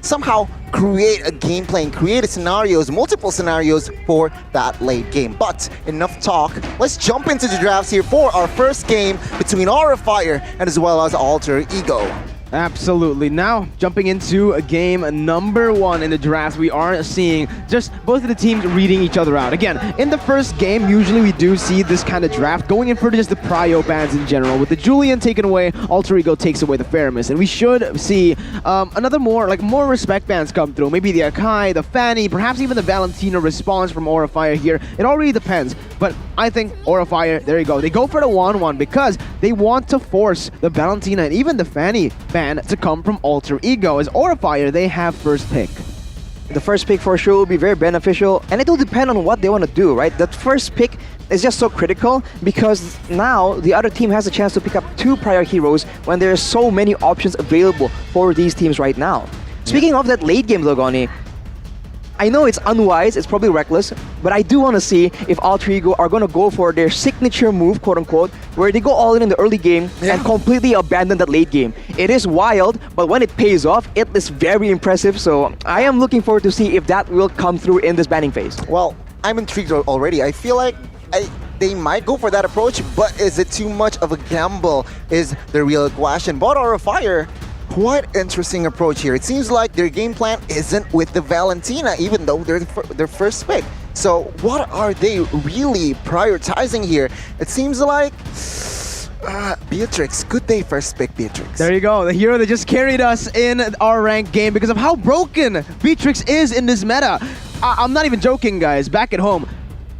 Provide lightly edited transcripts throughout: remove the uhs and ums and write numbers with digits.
somehow create a gameplay and create scenarios, multiple scenarios for that late game. But enough talk. Let's jump into the drafts here for our first game between Aura Fire and as well as Alter Ego. Absolutely. Now, jumping into a game number 1 in the draft, we are seeing just both of the teams reading each other out. Again, in the first game, usually we do see this kind of draft going in for just the prio bans in general. With the Julian taken away, Alter Ego takes away the Faramis. And we should see another more respect bans come through. Maybe the Akai, the Fanny, perhaps even the Valentina response from Aura Fire here. It all really depends. But I think Aura Fire, there you go. They go for the 1-1 because they want to force the Valentina and even the Fanny ban to come from Alter Ego. As Aura Fire, they have first pick. The first pick for sure will be very beneficial, and it will depend on what they want to do, right? That first pick is just so critical because now the other team has a chance to pick up 2 prior heroes when there are so many options available for these teams right now. Speaking of that late game, Logoni, I know it's unwise, it's probably reckless, but I do want to see if Alter Ego are going to go for their signature move, quote-unquote, where they go all in the early game and completely abandon that late game. It is wild, but when it pays off, it is very impressive, so I am looking forward to see if that will come through in this banning phase. Well, I'm intrigued already. I feel like they might go for that approach, but is it too much of a gamble is the real question. But Aura Fire, quite interesting approach here. It seems like their game plan isn't with the Valentina, even though they're their first pick. So what are they really prioritizing here? It seems like Beatrix. Good day first pick, Beatrix. There you go, the hero that just carried us in our ranked game because of how broken Beatrix is in this meta. I'm not even joking, guys. Back at home,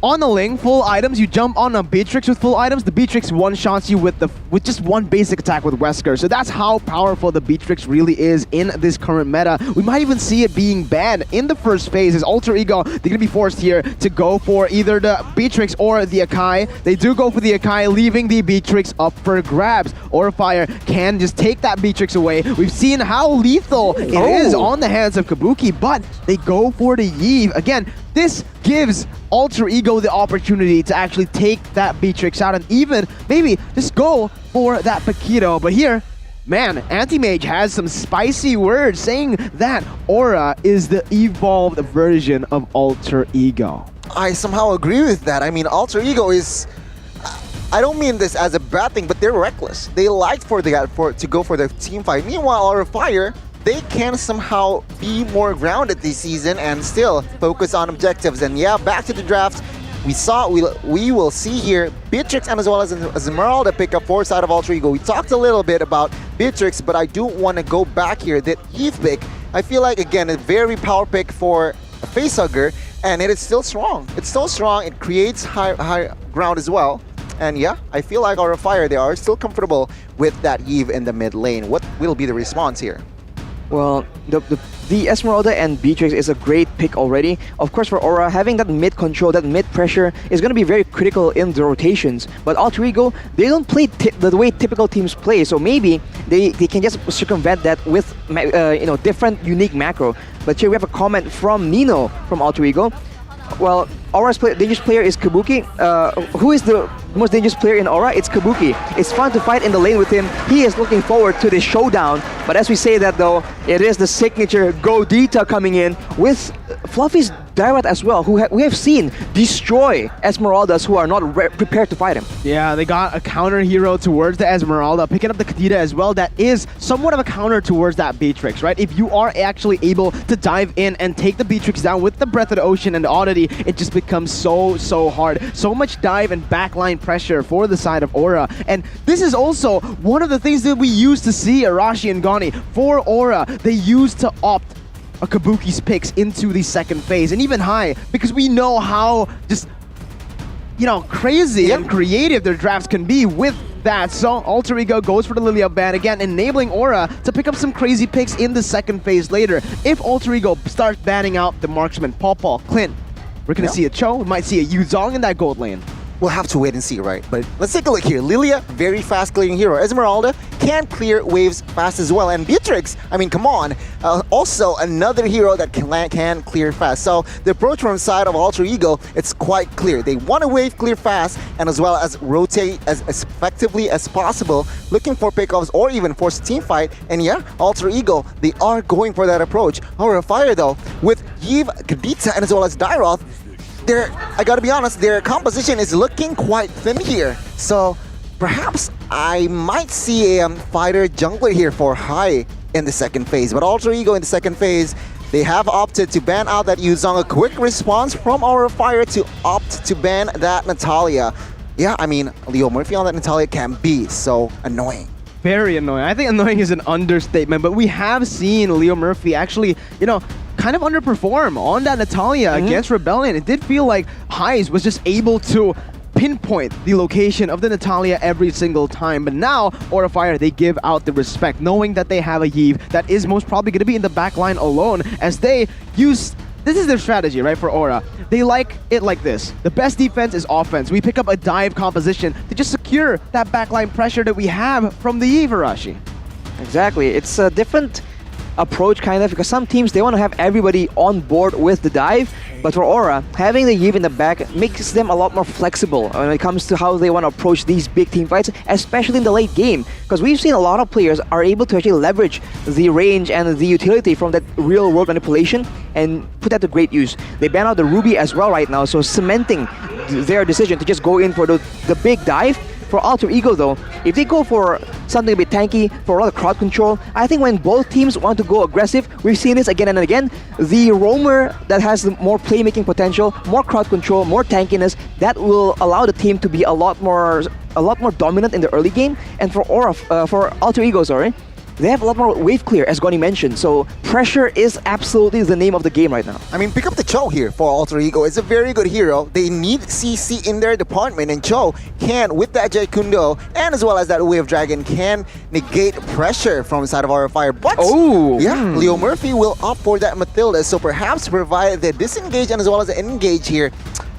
on the Ling, full items, you jump on a Beatrix with full items, the Beatrix one-shots you with just one basic attack with Wesker. So that's how powerful the Beatrix really is in this current meta. We might even see it being banned in the first phase as Alter Ego, they're going to be forced here to go for either the Beatrix or the Akai. They do go for the Akai, leaving the Beatrix up for grabs. Aura Fire can just take that Beatrix away. We've seen how lethal it is on the hands of Kabuki, but they go for the Yve. Again, this gives Alter Ego the opportunity to actually take that Beatrix out and even maybe just go for that Paquito. But here, man, Anti-Mage has some spicy words saying that Aura is the evolved version of Alter Ego. I somehow agree with that. I mean, Alter Ego is... I don't mean this as a bad thing, but they're reckless. They like to go for the team fight. Meanwhile, Aura Fire, they can somehow be more grounded this season and still focus on objectives. And yeah, back to the draft. We will see here Beatrix and as well as Esmeralda pick up for side of Alter Ego. We talked a little bit about Beatrix, but I do want to go back here. That Eve pick, I feel like, again, a very power pick for a facehugger, and it is still strong. It's still strong. It creates high ground as well. And yeah, I feel like Aura Fire, they are still comfortable with that Eve in the mid lane. What will be the response here? Well, the Esmeralda and Beatrix is a great pick already. Of course, for Aura, having that mid control, that mid pressure is going to be very critical in the rotations. But Alter Ego, they don't play the way typical teams play, so maybe they can just circumvent that with different unique macro. But here we have a comment from Nino from Alter Ego. Well, Aura's dangerous player is Kabuki. Who is the most dangerous player in Aura? It's Kabuki. It's fun to fight in the lane with him. He is looking forward to this showdown. But as we say that though, it is the signature Godita coming in with Fluffy's Dairat as well, who we have seen destroy Esmeraldas who are not prepared to fight him. Yeah, they got a counter hero towards the Esmeralda, picking up the Kadita as well. That is somewhat of a counter towards that Beatrix, right? If you are actually able to dive in and take the Beatrix down with the Breath of the Ocean and the Oddity, it just becomes so hard. So much dive and backline pressure for the side of Aura. And this is also one of the things that we used to see Arashi and Gani. For Aura, they used to opt a Kabuki's picks into the second phase, and even high, because we know how just, crazy and creative their drafts can be with that. So Alter Ego goes for the Lilia ban again, enabling Aura to pick up some crazy picks in the second phase later. If Alter Ego starts banning out the marksman, Paw, Clint, we're gonna see a Cho, we might see a Yuzong in that gold lane. We'll have to wait and see, right? But let's take a look here. Lilia, very fast clearing hero. Esmeralda can can clear waves fast as well. And Beatrix, I mean, come on, also another hero that can clear fast. So the approach from the side of Alter Ego, it's quite clear. They want to wave clear fast and as well as rotate as effectively as possible, looking for pickoffs or even force a team fight. And yeah, Alter Ego, they are going for that approach. Aura of Fire though, with Yve, Kadita, and as well as Dairoth, I gotta be honest, their composition is looking quite thin here. So perhaps I might see a fighter jungler here for Hai in the second phase. But Alter Ego in the second phase, they have opted to ban out that Yuzong. A quick response from Aura of Fire to opt to ban that Natalia. Yeah, I mean, Leo Murphy on that Natalia can be so annoying. Very annoying. I think annoying is an understatement, but we have seen Leo Murphy actually, kind of underperform on that Natalia against Rebellion. It did feel like Heis was just able to pinpoint the location of the Natalia every single time. But now, Aura of Fire, they give out the respect, knowing that they have a Yve that is most probably going to be in the back line alone as they use... This is their strategy, right, for Aura. They like it like this. The best defense is offense. We pick up a dive composition to just secure that backline pressure that we have from the Yve, Arashi. Exactly. It's a different approach kind of, because some teams, they want to have everybody on board with the dive, but for Aura, having the Yve in the back makes them a lot more flexible when it comes to how they want to approach these big team fights, especially in the late game, because we've seen a lot of players are able to actually leverage the range and the utility from that real world manipulation and put that to great use. They ban out the Ruby as well right now, so cementing their decision to just go in for the big dive. For Alter Ego though, if they go for something a bit tanky, for a lot of crowd control, I think when both teams want to go aggressive, we've seen this again and again, the roamer that has more playmaking potential, more crowd control, more tankiness, that will allow the team to be a lot more dominant in the early game. And for Alter Ego, they have a lot more wave clear, as Goni mentioned, so pressure is absolutely the name of the game right now. I mean, pick up the Cho here for Alter Ego. It's a very good hero. They need CC in their department, and Cho can, with that Jet Kundo, and as well as that Wave Dragon, can negate pressure from the side of Aura of Fire. But, Leo Murphy will opt for that Mathilda, so perhaps provide the disengage and as well as the engage here,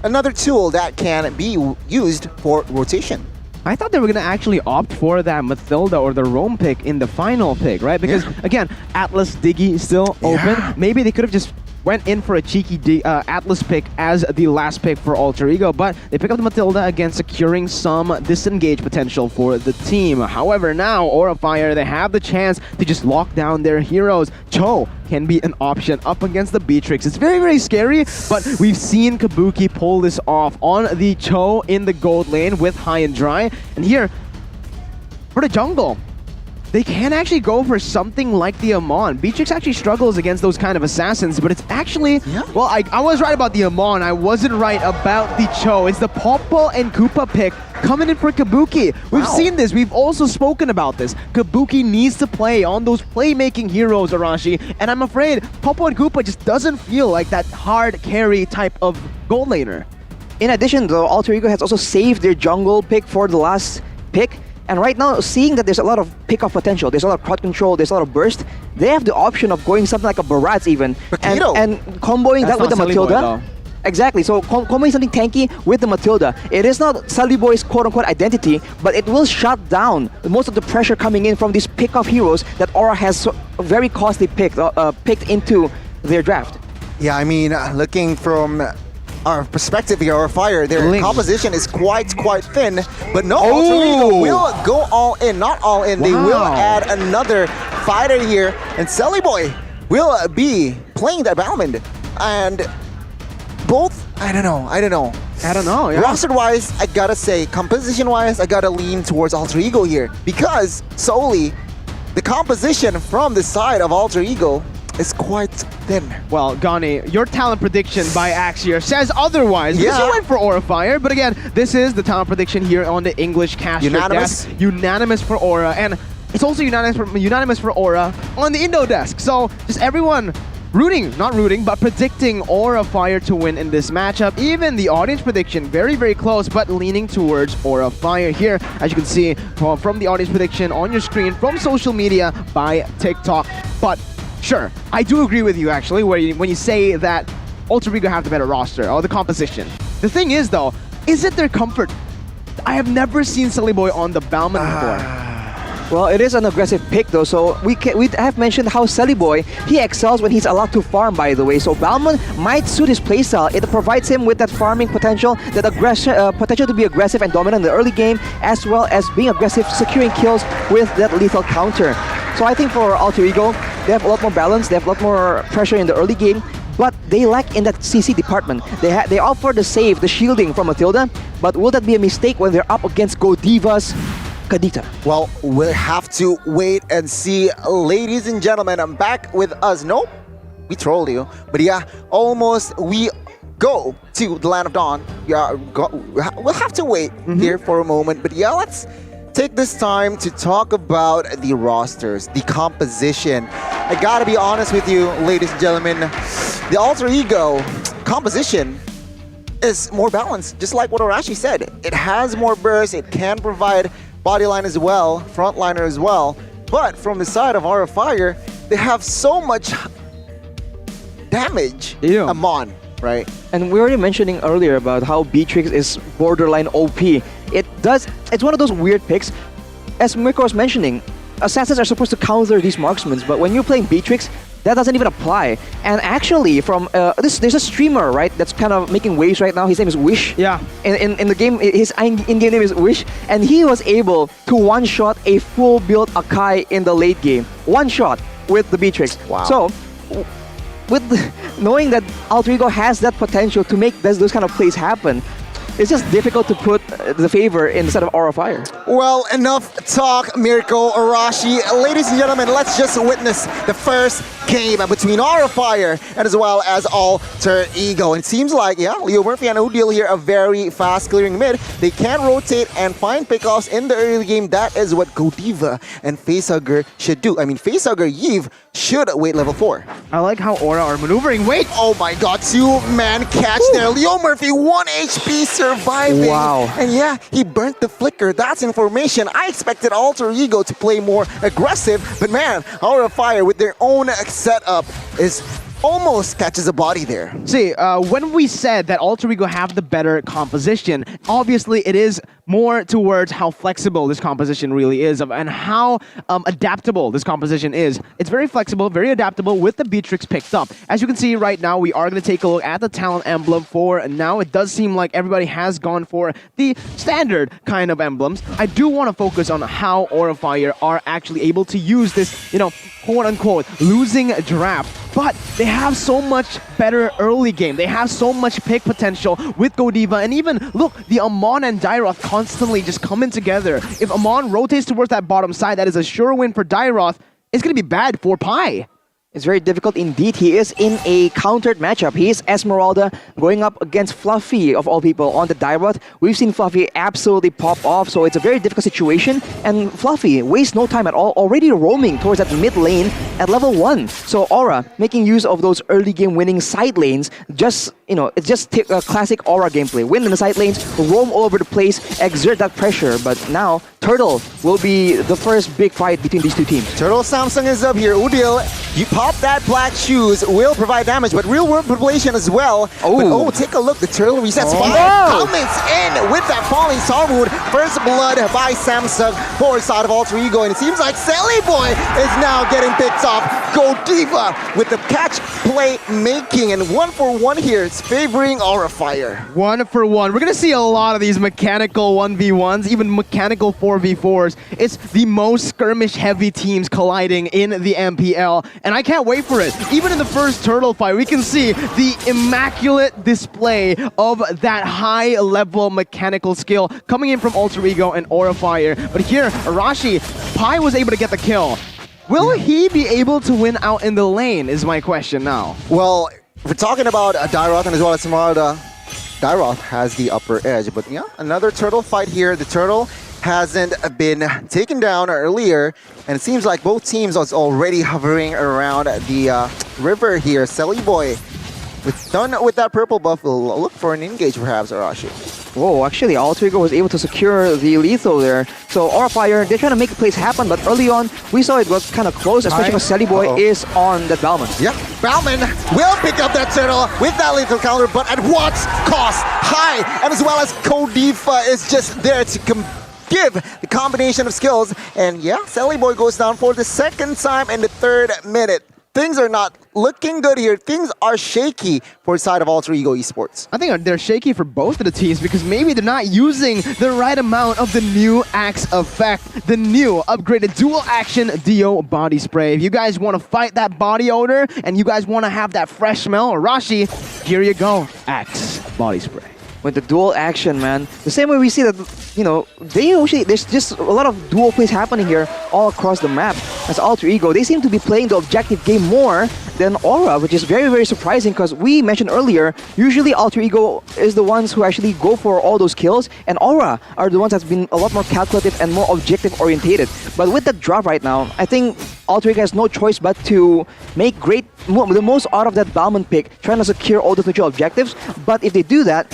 another tool that can be used for rotation. I thought they were going to actually opt for that Mathilda or the Roam pick in the final pick, right? Because, again, Atlas Diggy still open. Maybe they could have just went in for a cheeky Atlas pick as the last pick for Alter Ego, but they pick up the Mathilda, again, securing some disengage potential for the team. However, now, Aura of Fire, they have the chance to just lock down their heroes. Cho can be an option up against the Beatrix. It's very, very scary, but we've seen Kabuki pull this off on the Cho in the gold lane with High and Dry. And here, for the jungle, they can actually go for something like the Amon. Beatrix actually struggles against those kind of assassins, but it's actually... Well, I was right about the Amon. I wasn't right about the Cho. It's the Poppo and Koopa pick coming in for Kabuki. We've seen this. We've also spoken about this. Kabuki needs to play on those playmaking heroes, Arashi, and I'm afraid Poppo and Koopa just doesn't feel like that hard carry type of gold laner. In addition, though, Alter Ego has also saved their jungle pick for the last pick. And right now, seeing that there's a lot of pick-off potential, there's a lot of crowd control, there's a lot of burst, they have the option of going something like a Barats even, and comboing that with the Mathilda. Exactly, so comboing something tanky with the Mathilda. It is not Sully Boy's quote-unquote identity, but it will shut down most of the pressure coming in from these pick-off heroes that Aura has very costly picked into their draft. Yeah, I mean, looking from our perspective here, Aura of Fire, their composition is quite thin, but no, Alter Ego will go all in, not all in, they will add another fighter here, and Sully Boy will be playing that Balmond, and both, I don't know. Yeah. Roster-wise, I gotta say, composition-wise, I gotta lean towards Alter Ego here, because solely the composition from the side of Alter Ego is quite thin. Well, Gani, your talent prediction by Axier says otherwise. Because you went for Aura of Fire, but again, this is the talent prediction here on the English Cast. Unanimous? Unanimous for Aura, and it's also unanimous for Aura on the Indo desk. So just everyone predicting Aura of Fire to win in this matchup. Even the audience prediction, very, very close, but leaning towards Aura of Fire here, as you can see from the audience prediction on your screen, from social media by TikTok. But sure, I do agree with you actually, when you say that Alter Ego have the better roster or the composition. The thing is though, is it their comfort? I have never seen Sully Boy on the Balmond before. Well, it is an aggressive pick though, so we have mentioned how Selly Boy, he excels when he's allowed to farm, by the way. So Balmond might suit his playstyle. It provides him with that farming potential, that potential to be aggressive and dominant in the early game, as well as being aggressive, securing kills with that lethal counter. So I think for Alter Ego, they have a lot more balance, they have a lot more pressure in the early game, but they lack in that CC department. They opt for the save, the shielding from Matilda, but will that be a mistake when they're up against Godiva's Kadita? Well, we'll have to wait and see. Ladies and gentlemen, I'm back with us. Nope, we trolled you. But yeah, almost we go to the Land of Dawn. Yeah, we'll have to wait here for a moment. But yeah, let's take this time to talk about the rosters, the composition. I gotta be honest with you, ladies and gentlemen, the Alter Ego composition is more balanced, just like what Arashi said. It has more burst, it can provide bodyline as well, frontliner as well, but from the side of Aura Fire, they have so much damage. Yeah. Amon, right? And we were already mentioning earlier about how Beatrix is borderline OP. It's one of those weird picks. As Mirko was mentioning, assassins are supposed to counter these marksmen, but when you're playing Beatrix, that doesn't even apply. And actually, from there's a streamer, right, that's kind of making waves right now. His name is Wish. Yeah. In the game, his in-game name is Wish, and he was able to one-shot a full-build Akai in the late game. One shot with the Beatrix. Wow. So, knowing that Alter Ego has that potential to make those kind of plays happen, it's just difficult to put the favor instead of Aura Fire. Well, enough talk, Mirko, Arashi. Ladies and gentlemen, let's just witness the first game between Aura Fire and as well as Alter Ego. And it seems like, yeah, Leo Murphy and Udiel here are very fast clearing mid. They can rotate and find pickoffs in the early game. That is what Godiva and Facehugger should do. I mean, Facehugger Yves should wait level 4. I like how Aura are maneuvering. Wait! Oh my god, 2-man catch there. Leo Murphy, 1 HP surviving. Wow. And yeah, he burnt the flicker. That's information. I expected Alter Ego to play more aggressive, but man, Aura Fire with their own setup is almost catches a body there. See, when we said that Alter Ego have the better composition, obviously it is more towards how flexible this composition really is and how adaptable this composition is. It's very flexible, very adaptable with the Beatrix picked up. As you can see right now, we are going to take a look at the talent emblem for now. It does seem like everybody has gone for the standard kind of emblems. I do want to focus on how Aura Fire are actually able to use this, quote-unquote, losing draft. But they have so much better early game. They have so much pick potential with Godiva. And even, look, the Amon and Dairoth constantly just coming together. If Amon rotates towards that bottom side, that is a sure win for Dairoth. It's going to be bad for Pi. It's very difficult indeed. He is in a countered matchup. He is Esmeralda going up against Fluffy, of all people, on the Dairoth. We've seen Fluffy absolutely pop off, so it's a very difficult situation. And Fluffy wastes no time at all, already roaming towards that mid lane at level 1. So Aura, making use of those early game winning side lanes, it's just classic Aura gameplay. Win in the side lanes, roam all over the place, exert that pressure. But now, Turtle will be the first big fight between these two teams. Turtle Samsung is up here. Udiel, you pop that black shoes, will provide damage, but real world population as well. Oh. But, take a look. The Turtle resets 5. No. Comments in with that falling Starwood. First blood by Samsung for side of Alter Ego. And it seems like Selly Boy is now getting picked off. Godiva with the catch play making. And 1-for-1 here. It's favoring Aura Fire. 1-for-1. We're going to see a lot of these mechanical 1v1s, even mechanical 4v4s. It's the most skirmish-heavy teams colliding in the MPL, and I can't wait for it. Even in the first Turtle fight, we can see the immaculate display of that high-level mechanical skill coming in from Alter Ego and Aura Fire. But here, Arashi, Pi was able to get the kill. Will he be able to win out in the lane, is my question now. Well, if we're talking about Dairoth and as well as Esmeralda, Dairoth has the upper edge. But yeah, another Turtle fight here. The Turtle hasn't been taken down earlier, and it seems like both teams are already hovering around the river here. Selly Boy, done with that purple buff, will look for an engage perhaps, Arashi. Whoa, actually, Alter Ego was able to secure the lethal there. So Aura Fire, they're trying to make plays happen, but early on, we saw it was kind of close, especially because Selly Boy is on that Balmond. Yep, Balmond will pick up that Turtle with that lethal counter, but at what cost? High, and as well as Godiva is just there to give the combination of skills. And yeah, Selly Boy goes down for the second time in the 3rd minute. Things are not looking good here. Things are shaky for the side of Alter Ego Esports. I think they're shaky for both of the teams because maybe they're not using the right amount of the new Axe effect, the new upgraded dual action Dio body spray. If you guys want to fight that body odor and you guys want to have that fresh smell, Arashi, here you go, Axe body spray. With the dual action, man. The same way we see that, you know, there's just a lot of dual plays happening here all across the map. As Alter Ego, they seem to be playing the objective game more than Aura, which is very, very surprising because we mentioned earlier, usually Alter Ego is the ones who actually go for all those kills, and Aura are the ones that's been a lot more calculative and more objective orientated. But with that drop right now, I think Alter Ego has no choice but to make the most out of that Balmond pick, trying to secure all the neutral objectives. But if they do that,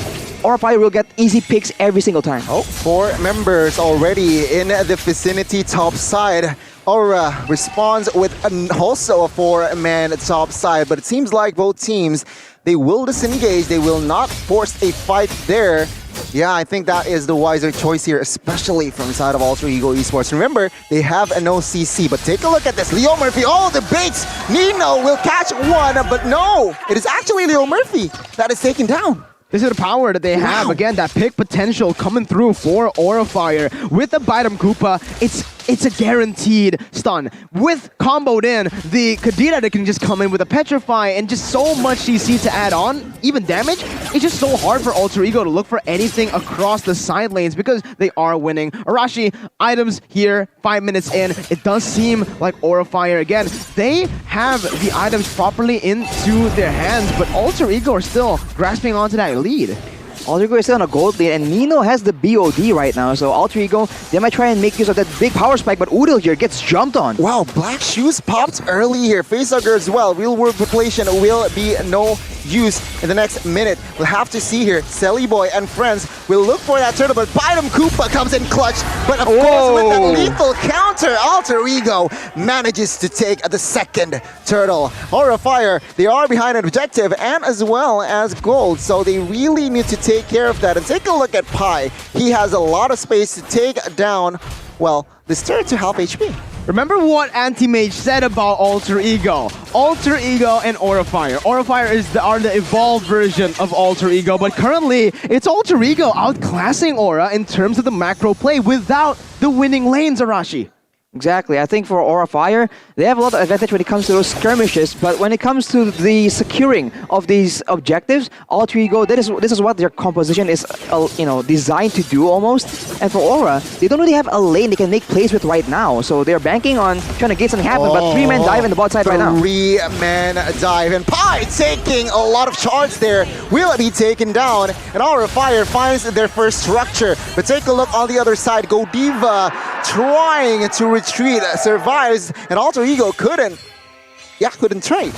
Aura Fire will get easy picks every single time. Oh, 4 members already in the vicinity top side. Aura responds with also a 4-man top side, but it seems like both teams, they will disengage, they will not force a fight there. Yeah, I think that is the wiser choice here, especially from the side of Alter Ego Esports. Remember, they have an OCC, but take a look at this. Leo Murphy, oh, the baits! Nino will catch one, but no! It is actually Leo Murphy that is taken down. This is the power that they have. Wow. Again, that pick potential coming through for Aura Fire. With the Baitam Koopa, it's a guaranteed stun. With comboed in, the Kadira that can just come in with a Petrify and just so much CC to add on, even damage, it's just so hard for Alter Ego to look for anything across the side lanes because they are winning. Arashi, items here, 5 minutes in. It does seem like Aura Fire, again, they have the items properly into their hands, but Alter Ego are still grasping onto that lead. Alter Ego is still on a gold lead, and Nino has the BOD right now, so Alter Ego, they might try and make use of that big power spike, but Udil here gets jumped on. Wow, Black Shoes popped early here. Facehugger as well. Real world population will be no use in the next minute. We'll have to see here. Selly Boy and friends will look for that turtle, but Baitam Koopa comes in clutch. But of course, with that lethal counter, Alter Ego manages to take the second turtle. Aura Fire, they are behind an objective and as well as gold, so they really need to take care of that. And take a look at Pi. He has a lot of space to take down, well, this turret to half HP. Remember what Anti-Mage said about Alter Ego. Alter Ego and Aura Fire. Aura Fire are the evolved version of Alter Ego, but currently it's Alter Ego outclassing Aura in terms of the macro play without the winning lanes, Arashi. Exactly. I think for Aura Fire, they have a lot of advantage when it comes to those skirmishes, but when it comes to the securing of these objectives, Alter Ego, this is what their composition is, designed to do almost. And for Aura, they don't really have a lane they can make plays with right now, so they're banking on trying to get something happen. But 3-man dive in the bot side right now. 3-man dive, and Pi taking a lot of charge there. Will be taken down, and Aura Fire finds their first structure. But take a look on the other side. Godiva trying to retreat, survives, and Alter Ego couldn't trade.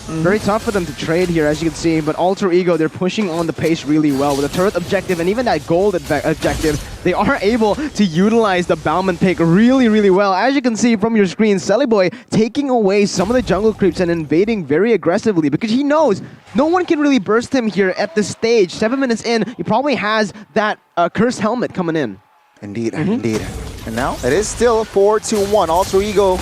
Very tough for them to trade here, as you can see, but Alter Ego, they're pushing on the pace really well. With the turret objective and even that gold objective, they are able to utilize the Balmond pick really, really well. As you can see from your screen, Selly Boy taking away some of the jungle creeps and invading very aggressively because he knows no one can really burst him here at this stage. 7 minutes in, he probably has that cursed helmet coming in. Indeed, indeed. And now it is still 4-1. Alter Ego,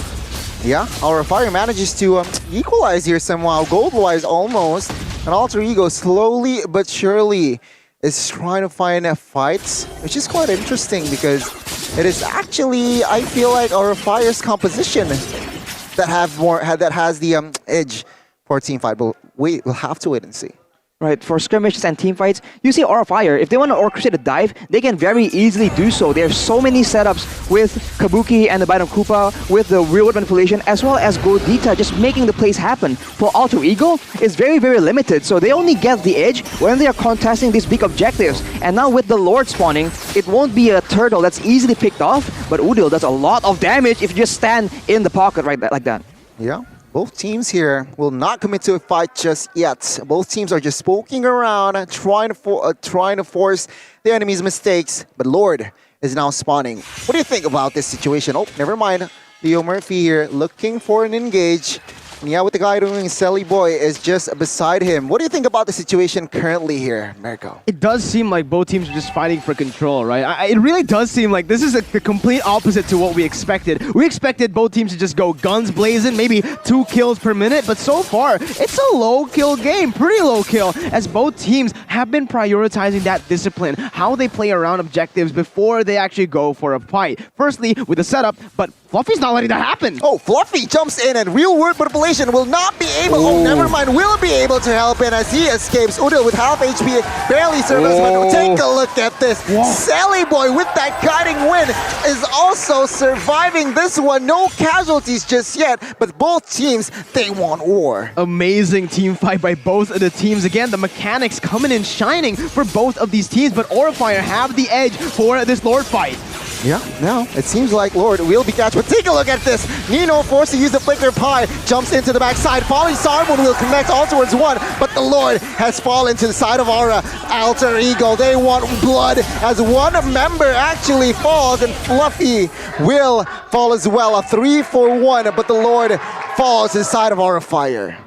yeah, Aura Fire manages to equalize here somehow, gold-wise almost. And Alter Ego slowly but surely is trying to find fights, which is quite interesting because it is actually, I feel like, Aura Fire's composition that has the edge for a team fight. But we'll have to wait and see. Right, for skirmishes and team fights, you see Aura Fire, if they want to orchestrate a dive, they can very easily do so. They have so many setups with Kabuki and the Baitam Koopa, with the real-world manipulation, as well as Godita just making the plays happen. For Alter Ego, it's very, very limited, so they only get the edge when they are contesting these big objectives. And now with the Lord spawning, it won't be a turtle that's easily picked off, but Udil does a lot of damage if you just stand in the pocket like that. Yeah. Both teams here will not commit to a fight just yet. Both teams are just poking around, trying to force the enemy's mistakes. But Lord is now spawning. What do you think about this situation? Oh, never mind. Leo Murphy here looking for an engage. And yeah, with the guy doing Selly Boy is just beside him. What do you think about the situation currently here, Merko? It does seem like both teams are just fighting for control, right? It really does seem like this is the complete opposite to what we expected. We expected both teams to just go guns blazing, maybe 2 kills per minute, but so far, it's a low kill game, pretty low kill, as both teams have been prioritizing that discipline, how they play around objectives before they actually go for a fight. Firstly, with the setup, but Fluffy's not letting that happen. Oh, Fluffy jumps in and real world manipulation will not be able, oh never mind, will be able to help in as he escapes. Udil with half HP, barely survives, but take a look at this. Sally Boy with that guiding win is also surviving this one. No casualties just yet, but both teams, they want war. Amazing team fight by both of the teams. Again, the mechanics coming in shining for both of these teams, but Aurafire have the edge for this Lord fight. Yeah, now it seems like Lord will be catched, but take a look at this. Nino forced to use the Flicker Pie, jumps into the backside. Falling Sarmon will connect all towards one, but the Lord has fallen to the side of Aura. Alter Ego, they want blood as one member actually falls, and Fluffy will fall as well. A 3-for-1, but the Lord falls inside of Aurafire.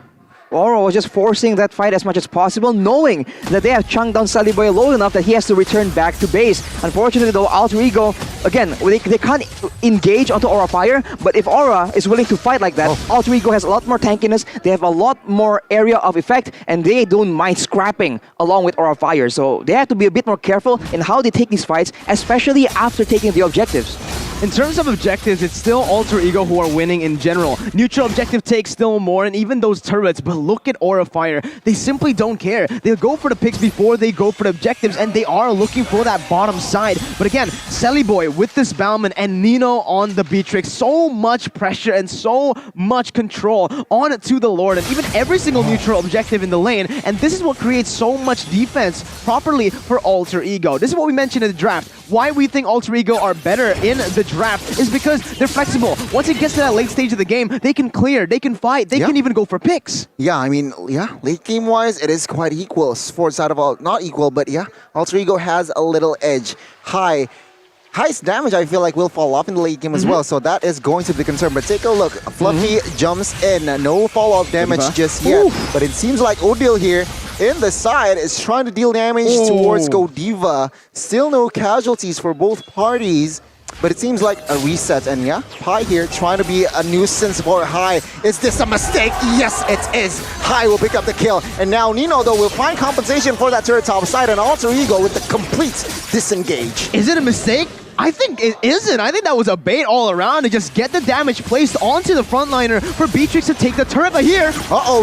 Aura was just forcing that fight as much as possible, knowing that they have chunked down Sally Boy low enough that he has to return back to base. Unfortunately though, Alter Ego, again, they can't engage onto Aurafire, but if Aura is willing to fight like that, Alter Ego has a lot more tankiness, they have a lot more area of effect, and they don't mind scrapping along with Aurafire. So they have to be a bit more careful in how they take these fights, especially after taking the objectives. In terms of objectives, it's still Alter Ego who are winning in general. Neutral objective takes still more, and even those turrets, but look at Aurafire. They simply don't care. They'll go for the picks before they go for the objectives, and they are looking for that bottom side. But again, Sally Boy with this Bauman and Nino on the Beatrix, so much pressure and so much control on to the Lord, and even every single neutral objective in the lane, and this is what creates so much defense properly for Alter Ego. This is what we mentioned in the draft. Why we think Alter Ego are better in the draft is because they're flexible. Once it gets to that late stage of the game, they can clear, they can fight, they can even go for picks. Yeah, I mean, yeah, late game wise, it is quite equal. For side of all, not equal, but yeah, Alter Ego has a little edge. Highest damage, I feel like, will fall off in the late game as well, so that is going to be the concern. But take a look, Fluffy jumps in, no follow-up damage just yet, but it seems like Odil here in the side is trying to deal damage towards Godiva. Still no casualties for both parties. But it seems like a reset, and yeah, Pi here trying to be a nuisance for Hai. Is this a mistake? Yes, it is. Hai will pick up the kill, and now Nino, though, will find compensation for that turret top side, and Alter Ego with the complete disengage. Is it a mistake? I think it isn't. I think that was a bait all around to just get the damage placed onto the frontliner for Beatrix to take the turret. But here,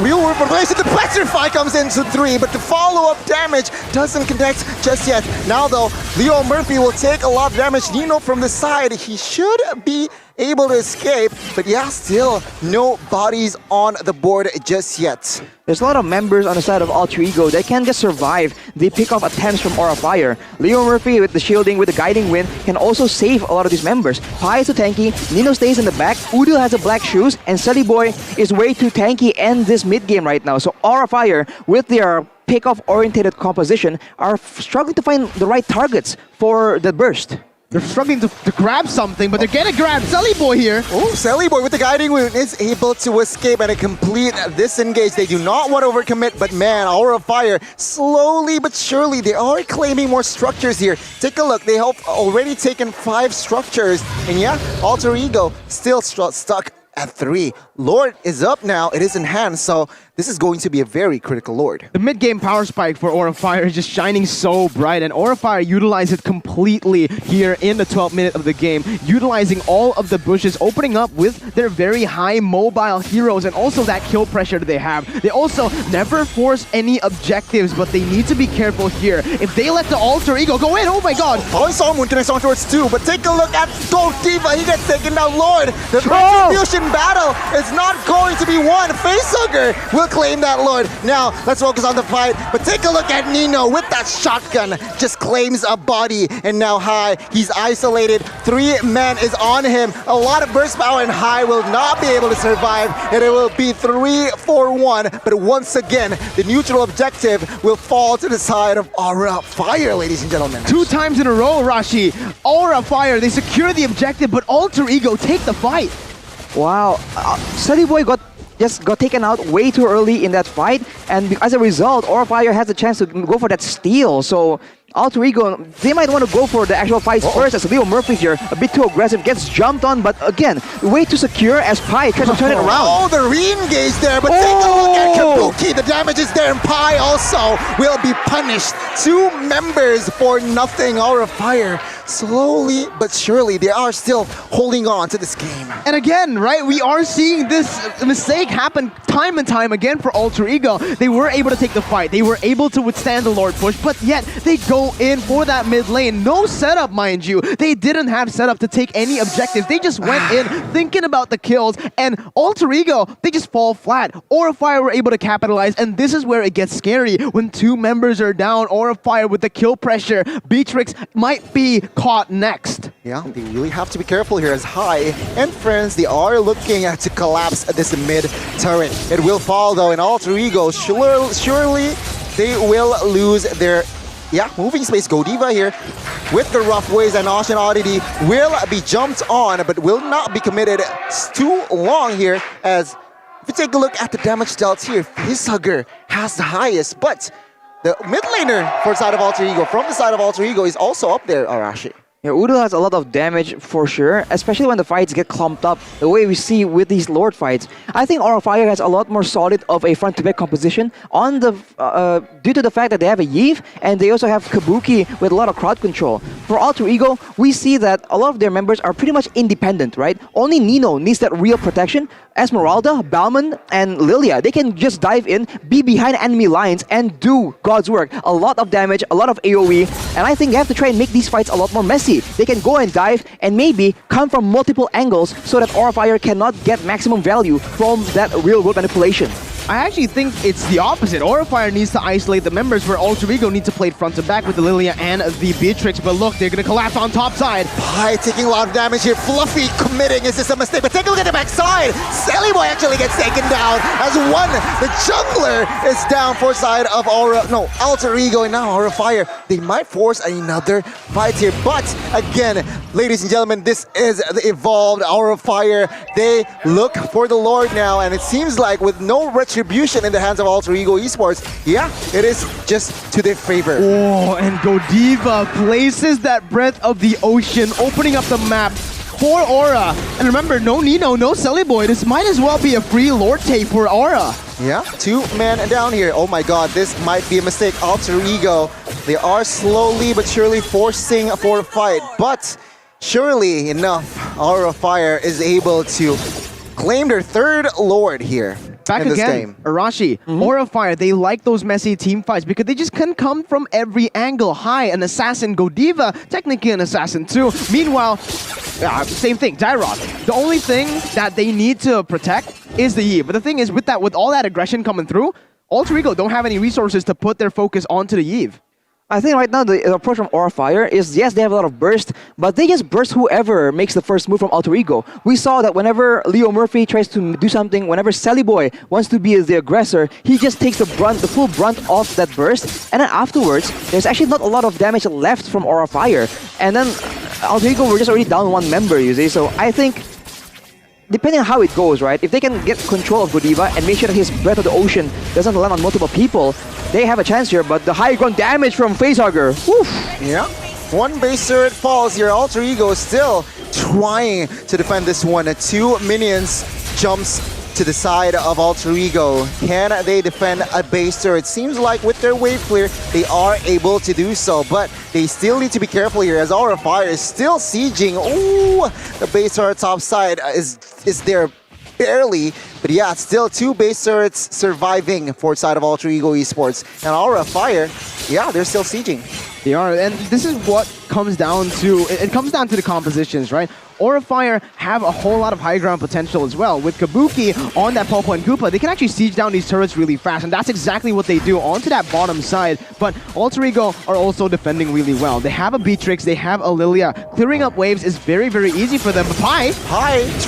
real world manipulation. The Petrify comes into 3, but the follow-up damage doesn't connect just yet. Now, though, Leo Murphy will take a lot of damage. Nino from the side, he should be able to escape, but yeah, still no bodies on the board just yet. There's a lot of members on the side of Alter Ego that can just survive the pick-off attempts from Aurafire. Leo Murphy with the shielding, with the guiding wind, can also save a lot of these members. Pi is too tanky, Nino stays in the back, Udil has the black shoes, and Sally Boy is way too tanky in this mid-game right now. So Aurafire, with their pick-off oriented composition, are struggling to find the right targets for the burst. they're struggling to grab something, but they're getting grabbed. Sally Boy here. Oh, Sally Boy with the guiding wind is able to escape and a complete disengage. They do not want to overcommit, but man, Aurafire, slowly but surely, they are claiming more structures here. Take a look, they have already taken 5 structures. And yeah, Alter Ego still stuck at 3. Lord is up now, it is in hand, so this is going to be a very critical Lord. The mid-game power spike for Aurafire is just shining so bright, and Aurafire utilized it completely here in the 12th minute of the game, utilizing all of the bushes, opening up with their very high mobile heroes and also that kill pressure that they have. They also never force any objectives, but they need to be careful here. If they let the Alter Ego go in, oh my god! Falling Stormwind connects on towards 2, but take a look at Godiva, he gets taken down. Lord, the retribution battle is not going to be won. Facehugger will claim that Lord. Now, let's focus on the fight, but take a look at Nino with that shotgun, just claims a body, and now Hai, he's isolated. 3 men is on him, a lot of burst power, and Hai will not be able to survive, and it will be 3-4-1, but once again, the neutral objective will fall to the side of Aurafire, ladies and gentlemen. 2 times in a row, Rashi. Aurafire, they secure the objective, but Alter Ego take the fight. Wow, Sally Boy got just got taken out way too early in that fight, and as a result, Aura Fire has a chance to go for that steal. So Alter Ego, they might want to go for the actual fights first, as Leo Murphy here, a bit too aggressive, gets jumped on, but again, way too secure as Pi tries to turn it around. Oh, the re-engage there, but take a look at Kabuki. The damage is there, and Pi also will be punished. 2 members for nothing. Aura Fire, slowly but surely, they are still holding on to this game. And again, right, we are seeing this mistake happen time and time again for Alter Ego. They were able to take the fight. They were able to withstand the Lord push, but yet they go in for that mid lane. No setup, mind you. They didn't have setup to take any objectives. They just went in thinking about the kills, and Alter Ego, they just fall flat. Aura Fire were able to capitalize, and this is where it gets scary. When 2 members are down, Aura Fire with the kill pressure, Beatrix might be caught next. Yeah, they really have to be careful here as High and friends, they are looking to collapse this mid turret. It will fall though, and Alter Ego, surely they will lose their moving space. Godiva here with the rough ways, and Ocean Oddity will be jumped on, but will not be committed too long here, as if you take a look at the damage dealt here, Facehugger has the highest, but the mid laner for the side of Alter Ego, from the side of Alter Ego, is also up there, Arashi. Yeah, Udo has a lot of damage for sure, especially when the fights get clumped up, the way we see with these Lord fights. I think Aura Fire has a lot more solid of a front-to-back composition on the due to the fact that they have a Yve, and they also have Kabuki with a lot of crowd control. For Alter Ego, we see that a lot of their members are pretty much independent, right? Only Nino needs that real protection. Esmeralda, Bauman, and Lilia, they can just dive in, be behind enemy lines, and do God's work. A lot of damage, a lot of AoE, and I think they have to try and make these fights a lot more messy. They can go and dive, and maybe come from multiple angles so that Aura Fire cannot get maximum value from that real-world manipulation. I actually think it's the opposite. Aura Fire needs to isolate the members, where Alter Ego needs to play front to back with the Lilia and the Beatrix. But look, they're going to collapse on top side. Pi taking a lot of damage here. Fluffy committing. Is this a mistake? But take a look at the backside. Silly Boy actually gets taken down as the jungler is down for side of Alter Ego, and now Aura Fire. They might force another fight here. But again, ladies and gentlemen, this is the evolved Aura Fire. They look for the Lord now, and it seems like with no retribution in the hands of Alter Ego Esports, it is just to their favor. Oh, and Godiva places that Breath of the Ocean, opening up the map for Aura. And remember, no Nino, no Silly Boy. This might as well be a free Lord take for Aura. Yeah, 2 men down here. Oh my god, this might be a mistake. Alter Ego, they are slowly but surely forcing for a fight. But surely enough, Aura Fire is able to claim their 3rd Lord here. Back in this again, game. Arashi, Aura Fire, they like those messy team fights because they just can come from every angle. High, an assassin, Godiva, technically an assassin too. Meanwhile, same thing, Dyrok. The only thing that they need to protect is the Yve. But the thing is, with all that aggression coming through, Alter Ego don't have any resources to put their focus onto the Yve. I think right now the approach from Aura Fire is, yes, they have a lot of burst, but they just burst whoever makes the first move from Alter Ego. We saw that whenever Leo Murphy tries to do something, whenever Sally Boy wants to be the aggressor, he just takes the full brunt of that burst, and then afterwards, there's actually not a lot of damage left from Aura Fire. And then Alter Ego were just already down 1 member, you see, so I think depending on how it goes, right? If they can get control of Godiva and make sure that his Breath of the Ocean doesn't land on multiple people, they have a chance here. But the high ground damage from Facehugger, woof. Yeah, 1 base turret falls here. Alter Ego still trying to defend this one. 2 minions jumps to the side of Alter Ego. Can they defend a base turret? It seems like with their wave clear, they are able to do so, but they still need to be careful here as Aura Fire is still sieging. Ooh, the base turret top side is there barely, but yeah, still 2 base turrets surviving for side of Alter Ego Esports. And Aura Fire, yeah, they're still sieging. They are, and this is what comes down to, it comes down to the compositions, right? Aura Fire have a whole lot of high ground potential as well. With Kabuki on that Popo and Koopa, they can actually siege down these turrets really fast, and that's exactly what they do onto that bottom side. But Alter Ego are also defending really well. They have a Beatrix, they have a Lilia. Clearing up waves is very, very easy for them. But Pi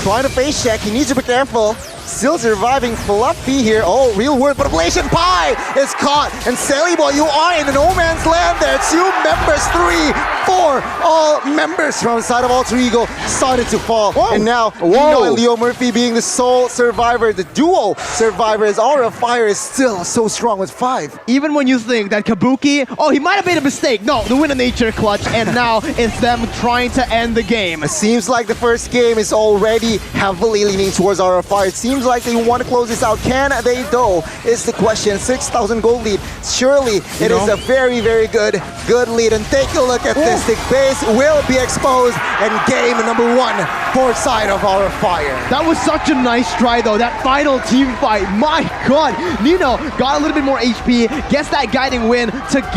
trying to face check. He needs to be careful. Still surviving Fluffy here. Oh, real word, but Ablation Pie is caught. And Sally Boy, you are in the no man's land there. 2 members, 3, 4. All members from the side of Alter Ego started to fall. Whoa. And now, Nino and Leo Murphy being the sole survivor, the duo survivors. Aura of Fire is still so strong with 5. Even when you think that Kabuki, oh, he might have made a mistake. No, the Winner Nature clutch, and now it's them trying to end the game. It seems like the first game is already heavily leaning towards Aura of Fire. It seems like they want to close this out. Can they though? Is the question. 6,000 gold lead. Surely it is a very, very good lead. And take a look at this. The base will be exposed, and game number 1 for side of Aura of Fire. That was such a nice try though, that final team fight. My god, Nino got a little bit more HP, gets that guiding win to get